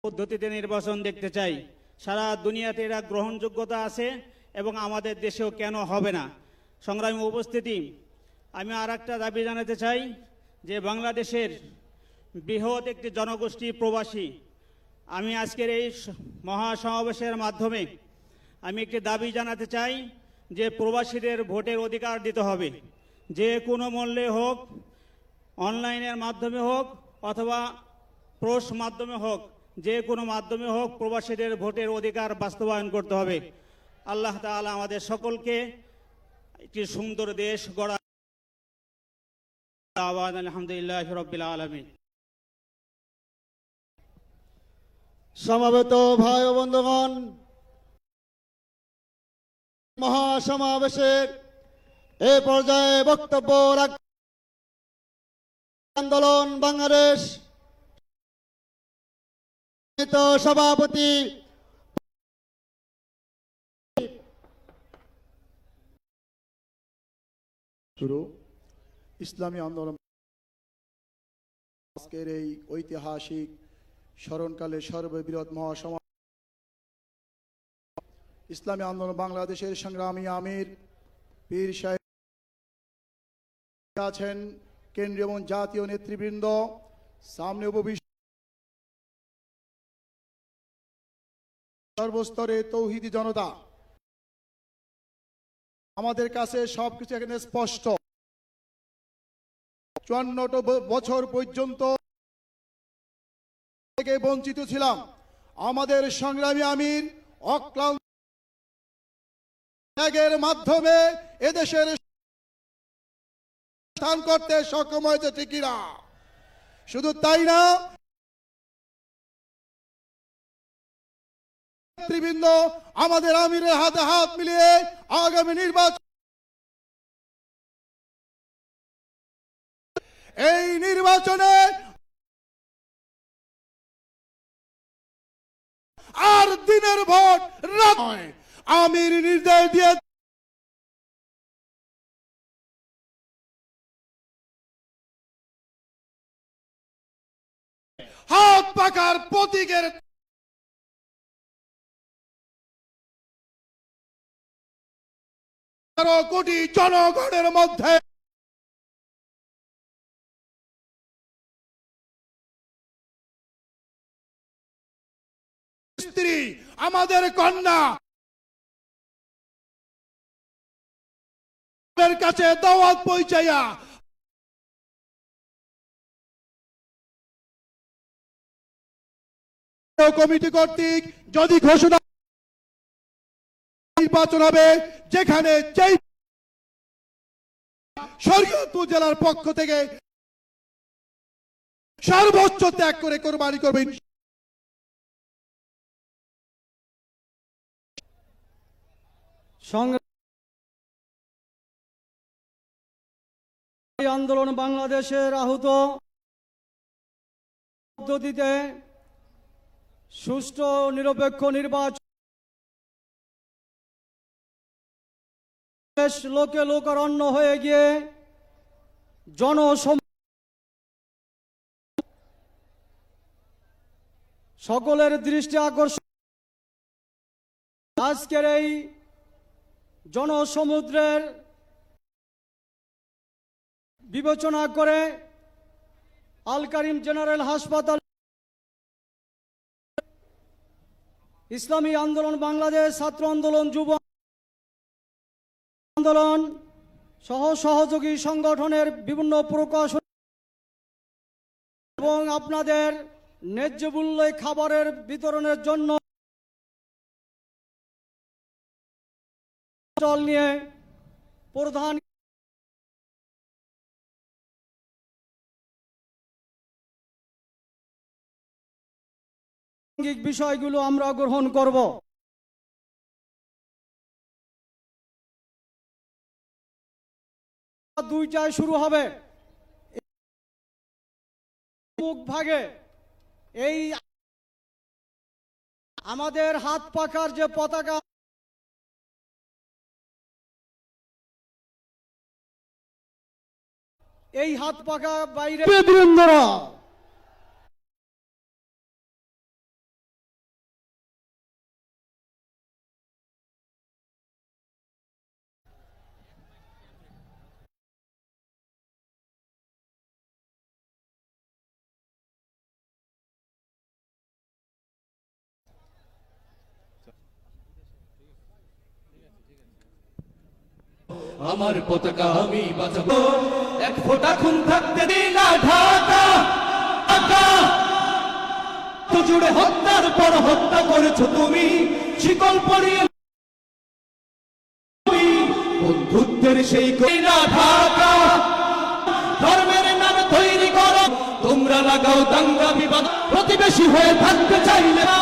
পদ্ধতিতে নির্বাচন দেখতে চাই। সারা দুনিয়াতে এরা গ্রহণযোগ্যতা আছে এবং আমাদের দেশেও কেন হবে না। সংগ্রামী উপস্থিতি, আমি আর একটা দাবি জানাতে চাই যে বাংলাদেশের বৃহৎ একটি জনগোষ্ঠী প্রবাসী। আমি আজকের এই মহাসমাবেশের মাধ্যমে আমি একটি দাবি জানাতে চাই যে প্রবাসীদের ভোটের অধিকার দিতে হবে। যে কোনো মূল্যে হোক, অনলাইনের মাধ্যমে হোক অথবা পোস্ট মাধ্যমে হোক, যে কোনো মাধ্যমে হোক, প্রবাসীদের ভোটের অধিকার বাস্তবায়ন করতে হবে। আল্লাহ তাআলা আমাদের সকলকে একটি সুন্দর দেশ গড়া। আলহামদুলিল্লাহ রাব্বিল আলামিন। সমবেত ভাই ও বন্ধুগণ, মহাসমাবেশের এ পর্যায়ে বক্তব্য রাখবেন আন্দোলন বাংলাদেশ সভাপতি ইসলামী আন্দোলন আজকের এই ঐতিহাসিক স্মরণকালে সর্ববৃহৎ মহাসমাবেশ ইসলামী আন্দোলন বাংলাদেশের সংগ্রামী আমির পীর সাহেব আছেন, কেন্দ্রীয় এবং জাতীয় নেতৃবৃন্দ, সামনে উপবিষ্ট সর্বস্তরে তৌহিদি জনতা। আমাদের কাছে সবকিছু এখানে স্পষ্ট। 54 বছর পর্যন্ত থেকে বঞ্চিত ছিলাম। আমাদের সংগ্রামী আমির অক্লান্ত ত্যাগের মাধ্যমে এদেশের স্থান করতে সক্ষম হয়েছে, ঠিকই না? শুধু তাই না, নেতৃবৃন্দ আমাদের আমিরের হাতে হাত মিলিয়ে আগামী নির্বাচন, এই নির্বাচনে আর দিনের ভোট নয়, আমির নির্দেশ দিয়ে হাত পাকার প্রতীকের কোটি জনগণের মধ্যে স্ত্রী, আমাদের কন্যা কাছে দাওয়াত পৌঁছাইয়া কমিটি কর্তৃক যদি ঘোষণা নির্বাচন হবে, যেখানে যেই শরীয়তপুর জেলার পক্ষ থেকে সর্বোচ্চ ত্যাগ করে কোরবানি করবেন। আন্দোলন বাংলাদেশের আহত পদ্ধতিতে সুষ্ঠু নিরপেক্ষ নির্বাচন, লোকে লোকারণ্য হয়ে গিয়ে সকলের দৃষ্টি আকর্ষণ আজকের এই জনসমুদ্রের বিবেচনা করে আল কারিম জেনারেল হাসপাতাল, ইসলামী আন্দোলন বাংলাদেশ, ছাত্র আন্দোলন, যুব আন্দোলন সহ সহযোগী সংগঠনের বিভিন্ন প্রকাশন এবং আপনাদের ন্যায্য মূল্যে খাবারের বিতরণের জন্য স্টল নিয়ে প্রধান বিষয়গুলো আমরা গ্রহণ করব। দুইটায় শুরু হবে। মুখ ভাগে এই আমাদের হাত পাকার যে পতাকা, এই হাত পাকা বাইরে আমার পতাকা আমি বাঁচাবো এক ফোঁটা খুন থাকতে দিই না ঢাকা ঢাকা তো জুড়ে হত্যার পর হত্যা করেছো তুমি শিকল পরিয়ে বন্ধুত্বের সেই কইনা ঢাকা ধর্মের নামে তৈরি করো তোমরা লাগাও দাঙ্গা বিবাদ প্রতিবেশী হয়ে থাকতে চাইলে না